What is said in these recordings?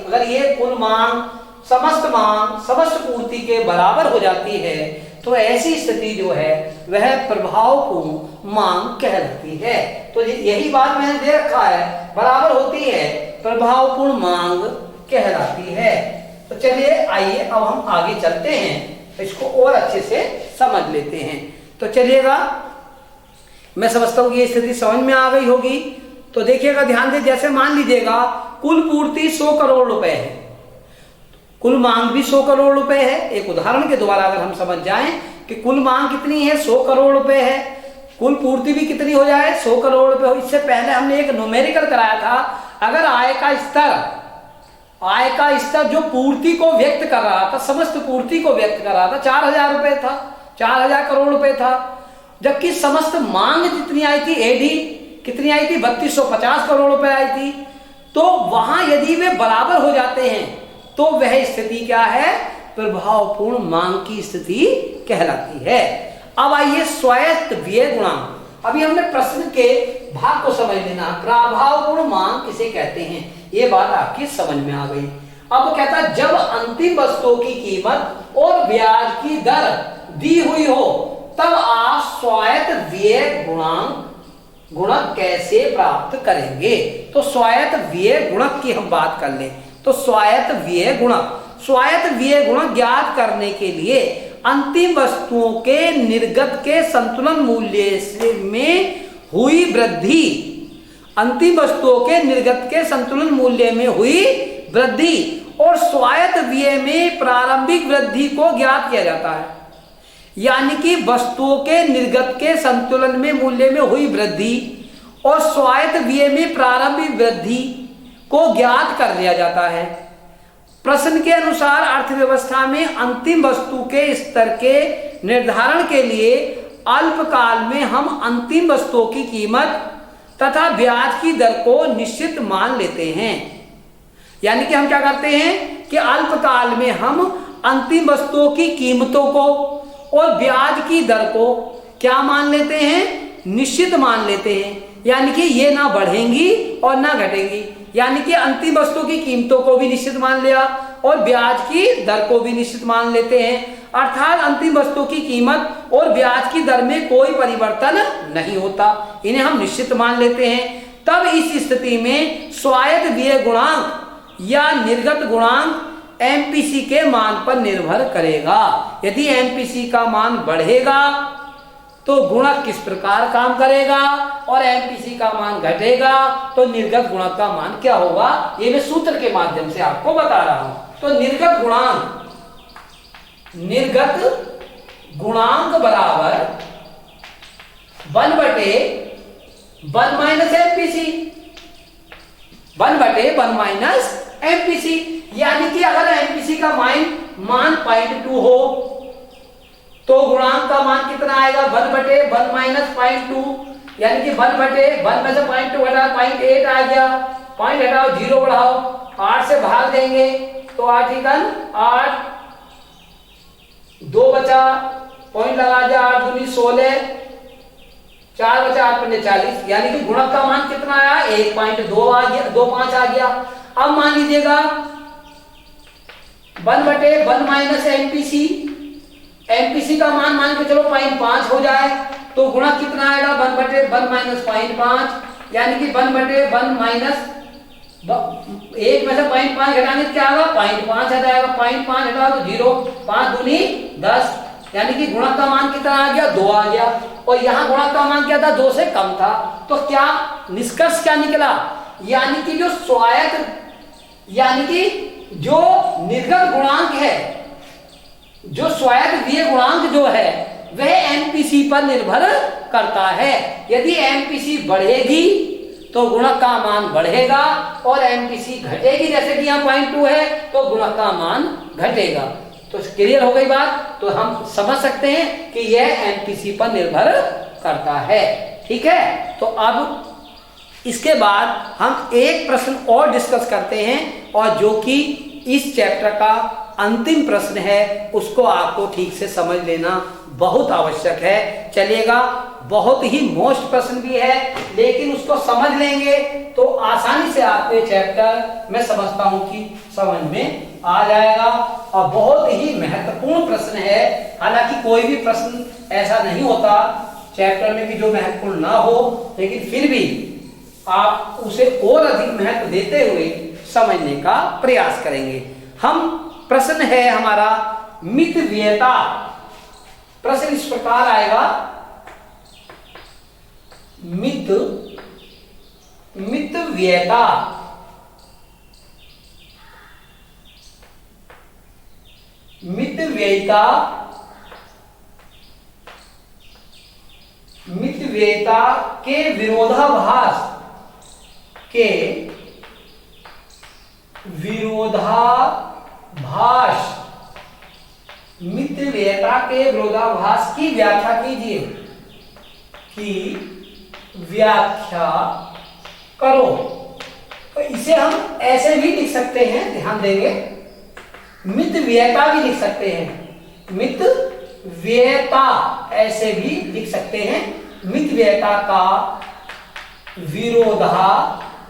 अगर ये कुल मांग समस्त पूर्ति के बराबर हो जाती है तो ऐसी स्थिति जो है वह प्रभावपूर्ण मांग कहलाती है। तो यही बात मैंने दे रखा है, बराबर होती है प्रभावपूर्ण मांग कहलाती है। तो चलिए आइए अब हम आगे चलते हैं, इसको और अच्छे से समझ लेते हैं। तो चलिएगा, मैं समझता हूं कि ये स्थिति समझ में आ गई होगी। तो देखिएगा ध्यान से, जैसे मान लीजिएगा कुल पूर्ति 100 करोड़ रुपए है, कुल मांग भी 100 करोड़ रुपए है। एक उदाहरण के द्वारा अगर हम समझ जाएं कि कुल मांग कितनी है, 100 करोड़ रुपए है, कुल पूर्ति भी कितनी हो जाए, 100 करोड़ रुपए हो। इससे पहले हमने एक न्यूमेरिकल कराया था, अगर आय का स्तर जो पूर्ति को व्यक्त कर रहा था, समस्त पूर्ति को व्यक्त कर रहा था, 4000 रुपए था, 4000 करोड़ रुपए था, जबकि समस्त मांग जितनी आई थी, एडी कितनी आई थी, 3250 करोड़ रुपए आई थी। तो वहां यदि वे बराबर हो जाते हैं तो वह स्थिति क्या है, प्रभावपूर्ण मांग की स्थिति कहलाती है। अब आइए स्वायत्त व्यय गुणांक। अभी हमने प्रश्न के भाग को समझ लेना, प्रभावपूर्ण मांग किसे कहते हैं, ये बात आपकी समझ में आ गई। अब कहता है जब अंतिम वस्तुओं की कीमत और ब्याज की दर दी हुई हो तब आप स्वायत्त व्यय गुणक कैसे प्राप्त करेंगे। तो स्वायत्त व्यय गुणक की हम बात कर लें। तो स्वायत्त व्यय गुणक ज्ञात करने के लिए अंतिम वस्तुओं के निर्गत के संतुलन मूल्य में हुई वृद्धि, अंतिम वस्तुओं के निर्गत के संतुलन मूल्य में हुई वृद्धि और स्वायत्त व्यय में प्रारंभिक वृद्धि को ज्ञात किया जाता है। यानी कि वस्तुओं के निर्गत के संतुलन में मूल्य में हुई वृद्धि और स्वायत्त व्यय में प्रारंभिक वृद्धि को ज्ञात कर लिया जाता है। प्रश्न के अनुसार अर्थव्यवस्था में अंतिम वस्तु के स्तर के निर्धारण के लिए अल्पकाल में हम अंतिम वस्तुओं की कीमत तथा ब्याज की दर को निश्चित मान लेते हैं। यानी कि हम क्या करते हैं कि अल्पकाल में हम अंतिम वस्तुओं की कीमतों को और ब्याज की दर को क्या मान लेते हैं, निश्चित मान लेते हैं। यानी कि ये ना बढ़ेंगी और ना घटेंगी। यानी कि अंतिम वस्तु की कीमतों को भी निश्चित मान लिया और ब्याज की दर को भी निश्चित मान लेते हैं। अर्थात अंतिम वस्तु की कीमत और ब्याज की दर में कोई परिवर्तन नहीं होता, इन्हें हम निश्चित मान लेते हैं। तब इस स्थिति में स्वायत्त व्यय गुणांक या निर्गत गुणांक एमपीसी के मान पर निर्भर करेगा। यदि एमपीसी का मान बढ़ेगा तो गुणक किस प्रकार काम करेगा और एमपीसी का मान घटेगा तो निर्गत गुणक का मान क्या होगा, ये मैं सूत्र के माध्यम से आपको बता रहा हूं। तो निर्गत गुणांक बराबर 1/1 माइनस एमपीसी, 1/1 माइनस एमपीसी। यानी कि अगर एमपीसी का मान 0.2 हो तो गुणांक का मान कितना आएगा, 1/1 माइनस 0.2। यानी कि 1/1 में से 0.2 घटा 0.8 आ गया, पॉइंट हटाओ 0 बढ़ाओ, 8 से भाग देंगे तो 8 × 8, 2 बचा, पॉइंट लगा दिया, 8 दूनी 16, 4 बचा, 8 पंजे 40। यानी कि गुणक का मान कितना आया, 1.2 आ गया, 2.5 आ गया। अब मान लीजिएगा 1/1 माइनस एमपीसी, एमपीसी का मान के चलो 0.5 हो जाए तो गुणक कितना आएगा, 1/1 माइनस 0.5। यानी कि 1/1 माइनस 1 में से 0.5 घटाने क्या आएगा, 0.5 आ जाएगा, 0.5 हटाओ तो 0, 5 दूनी 10। यानी कि गुणक का मान कितना आ गया, 2 आ गया। और यहाँ गुणक का मान क्या था, 2 से कम था। तो क्या निष्कर्ष क्या निकला, यानी कि जो स्वायत्त यानी कि जो निर्गत गुणांक है, जो स्वायत्त व्यय गुणांक जो है वह एमपीसी पर निर्भर करता है। यदि एमपीसी बढ़ेगी तो गुणक का मान बढ़ेगा और एमपीसी घटेगी, जैसे कि यहाँ 0.2 है तो गुणक का मान घटेगा। तो क्लियर हो गई बात। तो हम समझ सकते हैं कि यह एमपीसी पर निर्भर करता है। ठीक है, तो अब इसके बाद हम एक प्रश्न और डिस्कस करते हैं और जो कि इस चैप्टर का अंतिम प्रश्न है, उसको आपको ठीक से समझ लेना बहुत आवश्यक है। चलिएगा, बहुत ही मोस्ट प्रश्न भी है लेकिन उसको समझ लेंगे तो आसानी से आपको ये चैप्टर मैं समझता हूं कि समझ में आ जाएगा। और बहुत ही महत्वपूर्ण प्रश्न है, हालांकि कोई भी प्रश्न ऐसा नहीं होता चैप्टर में कि जो महत्वपूर्ण ना हो, लेकिन फिर भी आप उसे और अधिक महत्व देते हुए समझने का प्रयास करेंगे। हम प्रश्न है हमारा मितव्ययता। प्रश्न इस प्रकार आएगा, मितव्ययता मितव्ययता के विरोधाभास मितव्ययता के विरोधाभास की व्याख्या कीजिए, व्याख्या करो। तो इसे हम ऐसे भी लिख सकते हैं, ध्यान देंगे, मितव्ययता भी लिख सकते हैं, मितव्ययता ऐसे भी लिख सकते हैं, मितव्ययता का विरोधाभास।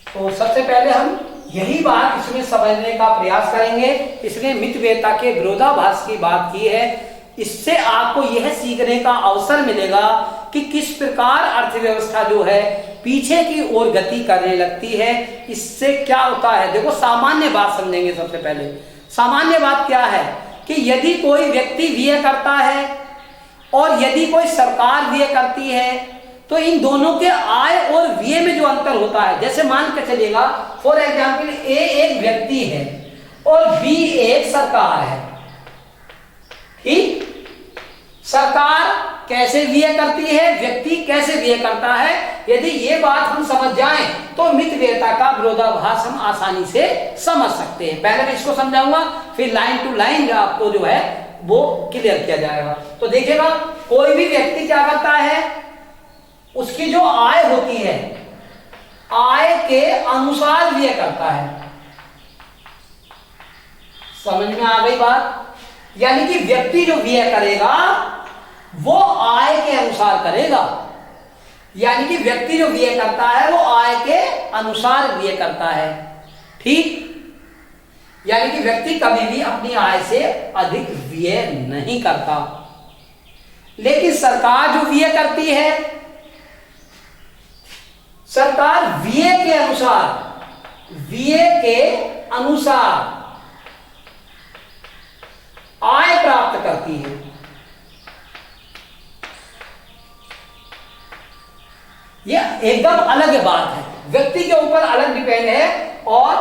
तो सबसे पहले हम यही बात इसमें समझने का प्रयास करेंगे, इसलिए मितव्ययता के विरोधाभास की बात की है। इससे आपको यह सीखने का अवसर मिलेगा कि किस प्रकार अर्थव्यवस्था जो है पीछे की ओर गति करने लगती है। इससे क्या होता है, देखो सामान्य बात समझेंगे। सबसे पहले सामान्य बात क्या है कि यदि कोई व्यक्ति व्यय करता है और यदि कोई सरकार व्यय करती है, तो इन दोनों के आय और व्यय में जो अंतर होता है, जैसे मान के चलिएगा फॉर एग्जाम्पल ए एक व्यक्ति है और बी एक सरकार है, ठीक। सरकार कैसे व्यय करती है, व्यक्ति कैसे व्यय करता है, यदि ये बात हम समझ जाएं तो मितव्ययता का विरोधाभास हम आसानी से समझ सकते हैं। पहले मैं इसको समझाऊंगा, फिर लाइन टू लाइन आपको जो है वो क्लियर किया जाएगा। तो देखिएगा, कोई भी व्यक्ति क्या करता है, उसकी जो आय होती है, आय के अनुसार व्यय करता है। समझ में आ गई बात? यानी कि व्यक्ति जो व्यय करेगा वो आय के अनुसार करेगा, यानी कि व्यक्ति जो व्यय करता है वो आय के अनुसार व्यय करता है, ठीक। यानी कि व्यक्ति कभी भी अपनी आय से अधिक व्यय नहीं करता। लेकिन सरकार जो व्यय करती है, सरकार व्यय के अनुसार आय प्राप्त करती है। यह एकदम अलग बात है, व्यक्ति के ऊपर अलग डिपेंड है और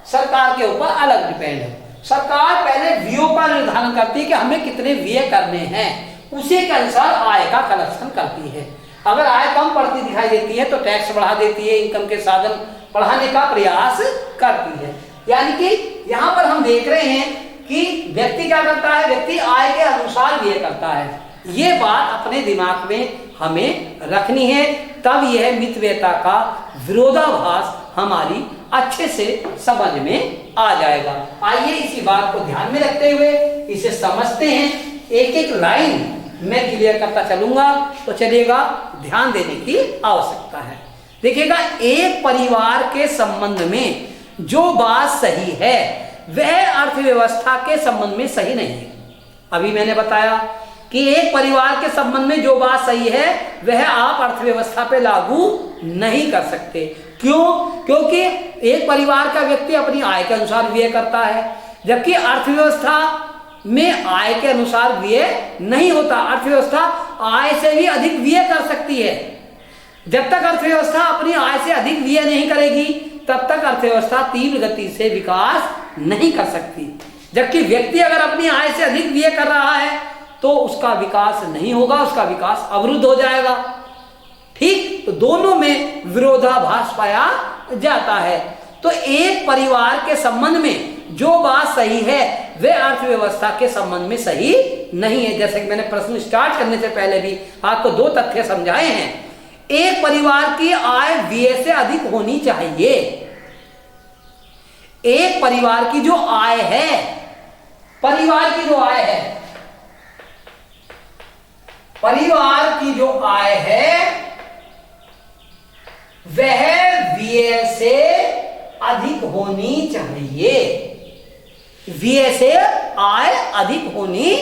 सरकार के ऊपर अलग डिपेंड है। सरकार पहले व्ययों का निर्धारण करती है कि हमें कितने व्यय करने हैं, उसी के अनुसार आय का कलेक्शन करती है। अगर आय कम पड़ती दिखाई देती है तो टैक्स बढ़ा देती है, इनकम के साधन बढ़ाने का प्रयास करती है। यानी कि यहां पर हम देख रहे हैं कि व्यक्ति क्या करता है, व्यक्ति आय के अनुसार व्यय करता है। ये बात अपने दिमाग में हमें रखनी है, तब यह मितव्ययता का विरोधाभास हमारी अच्छे से समझ में आ जाएगा। आइए इसी बात को ध्यान में रखते हुए इसे समझते हैं। एक एक लाइन मैं क्लियर करता चलूंगा, तो चलिएगा, ध्यान देने की आवश्यकता है। देखिएगा, एक परिवार के संबंध में जो बात सही है वह अर्थव्यवस्था के संबंध में सही नहीं है। अभी मैंने बताया कि एक परिवार के संबंध में जो बात सही है वह आप अर्थव्यवस्था पे लागू नहीं कर सकते। क्यों? क्योंकि एक परिवार का व्यक्ति अपनी आय के अनुसार व्यय करता है, जबकि अर्थव्यवस्था में आय के अनुसार व्यय नहीं होता। अर्थव्यवस्था आय से भी अधिक व्यय कर सकती है। जब तक अर्थव्यवस्था अपनी आय से अधिक व्यय नहीं करेगी तब तक अर्थव्यवस्था तीव्र गति से विकास नहीं कर सकती। जबकि व्यक्ति अगर अपनी आय से अधिक व्यय कर रहा है तो उसका विकास नहीं होगा, उसका विकास अवरुद्ध हो जाएगा, ठीक। तो दोनों में विरोधाभास पाया जाता है। तो एक परिवार के संबंध में जो बात सही है वह अर्थव्यवस्था के संबंध में सही नहीं है। जैसे कि मैंने प्रश्न स्टार्ट करने से पहले भी आपको दो तथ्य समझाए हैं। एक परिवार की आय व्यय से अधिक होनी चाहिए। एक परिवार की जो आय है, परिवार की जो आय है परिवार की जो आय है वह व्यय से अधिक होनी चाहिए। व्यय से आय अधिक होनी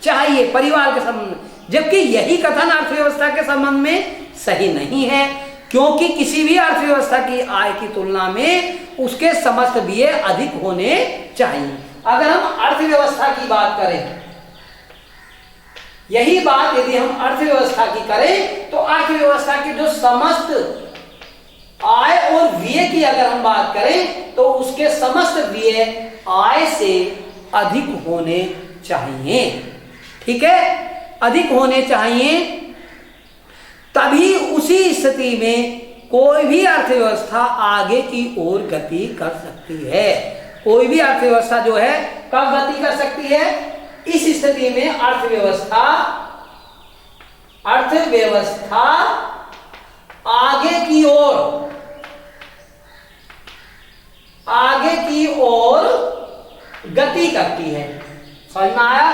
चाहिए परिवार के संबंध में, जबकि यही कथन अर्थव्यवस्था के संबंध में सही नहीं है, क्योंकि किसी भी अर्थव्यवस्था की आय की तुलना में उसके समस्त व्यय अधिक होने चाहिए। अगर हम अर्थव्यवस्था की बात करें, यही बात यदि हम अर्थव्यवस्था की करें, तो अर्थव्यवस्था की जो समस्त आय और व्यय की अगर हम बात करें तो उसके समस्त व्यय आय से अधिक होने चाहिए। ठीक है, अधिक होने चाहिए, तभी उसी स्थिति में कोई भी अर्थव्यवस्था आगे की ओर गति कर सकती है। कोई भी अर्थव्यवस्था जो है कब गति कर सकती है? इस स्थिति में अर्थव्यवस्था आगे की ओर गति करती है। समझ में आया?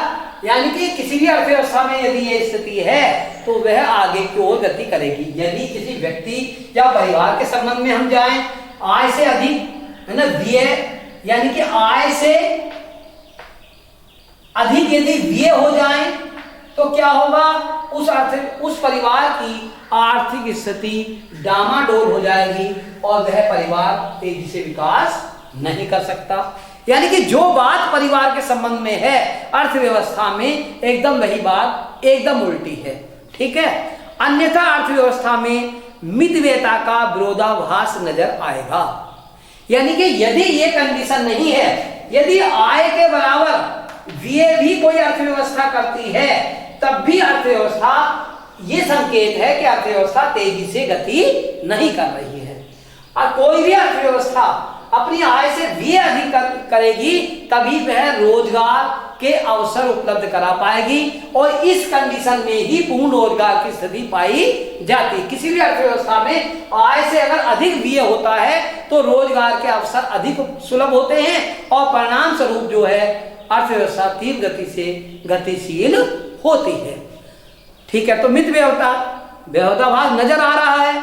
यानी कि किसी भी अर्थव्यवस्था में यदि ये स्थिति है तो वह आगे की ओर गति करेगी। यदि किसी व्यक्ति या परिवार के संबंध में हम जाएं, आय से अधिक है ना व्यय, यानी कि आय से अधिक यदि व्यय हो जाए तो क्या होगा? उस परिवार की आर्थिक स्थिति डामाडोल हो जाएगी और वह परिवार तेजी से विकास नहीं कर सकता। यानी कि जो बात परिवार के संबंध में है अर्थव्यवस्था में एकदम वही बात एकदम उल्टी है। ठीक है, अन्यथा अर्थव्यवस्था में मितव्ययता का विरोधाभास नजर आएगा। यानी कि यदि ये कंडीशन नहीं है, यदि आय के बराबर व्यय भी कोई अर्थव्यवस्था करती है, तब भी अर्थव्यवस्था ये संकेत है कि अर्थव्यवस्था तेजी से गति नहीं कर रही है। और कोई भी अर्थव्यवस्था अपनी आय से व्यय अधिक करेगी तभी वह रोजगार के अवसर उपलब्ध करा पाएगी, और इस कंडीशन में ही पूर्ण रोजगार की स्थिति पाई जाती है। किसी भी अर्थव्यवस्था में आय से अगर अधिक व्यय होता है तो रोजगार के अवसर अधिक सुलभ होते हैं और परिणाम स्वरूप जो है अर्थव्यवस्था तीव्र गति से गतिशील होती है। ठीक है, तो मितव्ययिताभास नजर आ रहा है।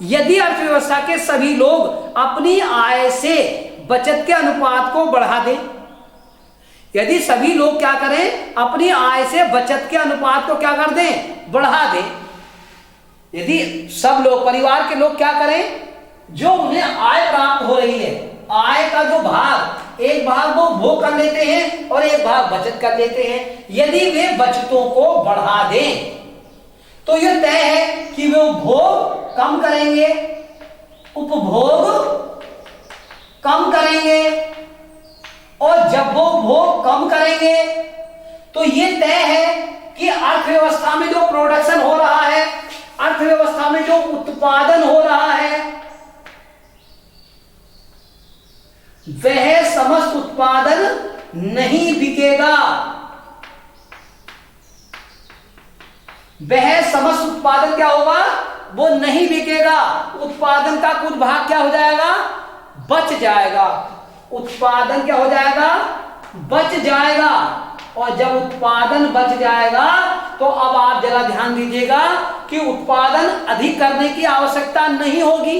यदि अर्थव्यवस्था के सभी लोग अपनी आय से बचत के अनुपात को बढ़ा दें, यदि सभी लोग क्या करें? अपनी आय से बचत के अनुपात को क्या कर दें? बढ़ा दें। यदि सब लोग, परिवार के लोग क्या करें? जो उन्हें आय प्राप्त हो रही है, आय का जो भाग, एक भाग वो भोग कर लेते हैं और एक भाग बचत कर लेते हैं। यदि वे बचतों को बढ़ा दें तो यह तय है कि वे भोग कम करेंगे, उपभोग कम करेंगे, और जब वो भोग कम करेंगे तो यह तय है कि अर्थव्यवस्था में जो प्रोडक्शन हो रहा है, अर्थव्यवस्था में जो उत्पादन हो रहा है, वह समस्त उत्पादन नहीं बिकेगा। वह समस्त उत्पादन क्या होगा? वो नहीं बिकेगा। उत्पादन का कुछ भाग क्या हो जाएगा? बच जाएगा। उत्पादन क्या हो जाएगा? बच जाएगा। और जब उत्पादन बच जाएगा तो अब आप जरा ध्यान दीजिएगा कि उत्पादन अधिक करने की आवश्यकता नहीं होगी।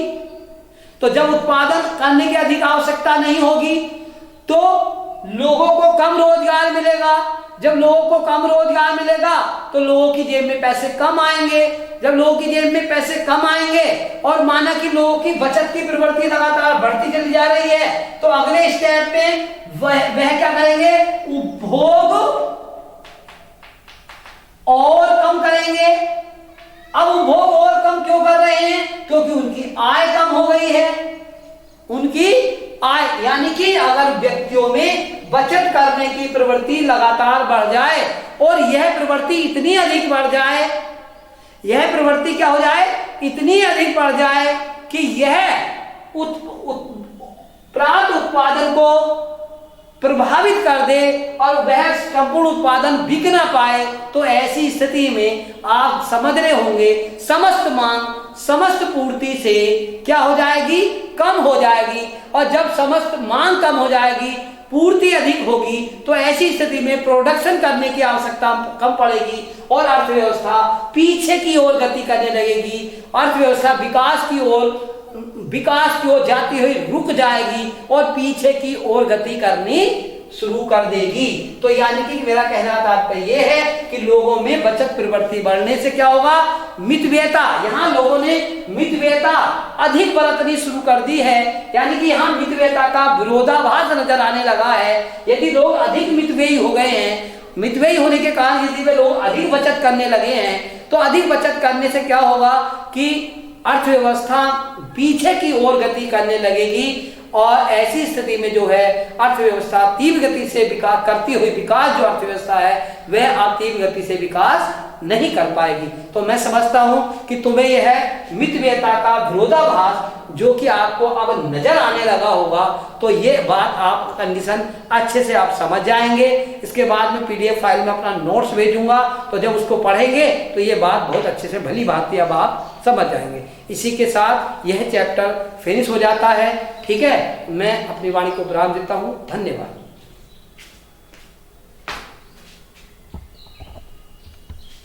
तो जब उत्पादन करने की अधिक आवश्यकता नहीं होगी तो लोगों को कम रोजगार मिलेगा। जब लोगों को कम रोजगार मिलेगा तो लोगों की जेब में पैसे कम आएंगे। जब लोगों की जेब में पैसे कम आएंगे और माना कि लोगों की बचत की प्रवृत्ति लगातार बढ़ती चली जा रही है, तो अगले स्टेप में वह क्या करेंगे? उपभोग और कम करेंगे। अब उपभोग और कम क्यों कर रहे हैं? क्योंकि उनकी आय कम हो गई है। उनकी आय, यानी कि अगर व्यक्तियों में बचत करने की प्रवृत्ति लगातार बढ़ जाए और यह प्रवृत्ति इतनी अधिक बढ़ जाए, यह प्रवृत्ति क्या हो जाए? इतनी अधिक बढ़ जाए कि यह प्राप्त उत्पादन को प्रभावित कर दे और वह संपूर्ण उत्पादन बिक ना पाए, तो ऐसी स्थिति में आप समझ रहे होंगे समस्त मांग समस्त पूर्ति से क्या हो जाएगी? कम हो जाएगी। और जब समस्त मांग कम हो जाएगी पूर्ति अधिक होगी तो ऐसी स्थिति में प्रोडक्शन करने की आवश्यकता कम पड़ेगी और अर्थव्यवस्था पीछे की ओर गति करने लगेगी। अर्थव्यवस्था विकास की ओर जाती हुई रुक जाएगी और पीछे की ओर गति करनी शुरू कर देगी। तो यानी कि मेरा कहना तात्पर्य यह है कि लोगों में बचत प्रवृत्ति बढ़ने से क्या होगा, मितव्ययता, यहाँ लोगों ने मितव्ययता अधिक बरतनी शुरू कर दी है, यानी कि यहाँ मितव्ययता का विरोधाभास नजर आने लगा है। यदि लोग अधिक मितव्ययी हो गए हैं, मितव्ययी होने के कारण यदि वे लोग अधिक बचत करने लगे हैं, तो अधिक बचत करने से क्या होगा कि अर्थव्यवस्था पीछे की ओर गति करने लगेगी और ऐसी स्थिति में जो है अर्थव्यवस्था तीव्र गति से विकास करती हुई विकास जो अर्थव्यवस्था है वह आप तीव्र गति से विकास नहीं कर पाएगी। तो मैं समझता हूं कि तुम्हें यह मितव्ययता का विरोधाभास जो कि आपको अब नजर आने लगा होगा, तो ये बात आप कंडीशन अच्छे से आप समझ जाएंगे। इसके बाद में PDF फाइल में अपना नोट्स भेजूंगा, तो जब उसको पढ़ेंगे तो ये बात बहुत अच्छे से भली भांति अब आप समझ जाएंगे। इसी के साथ यह चैप्टर फिनिश हो जाता है। ठीक है, मैं अपनी वाणी को विराम देता हूँ। धन्यवाद।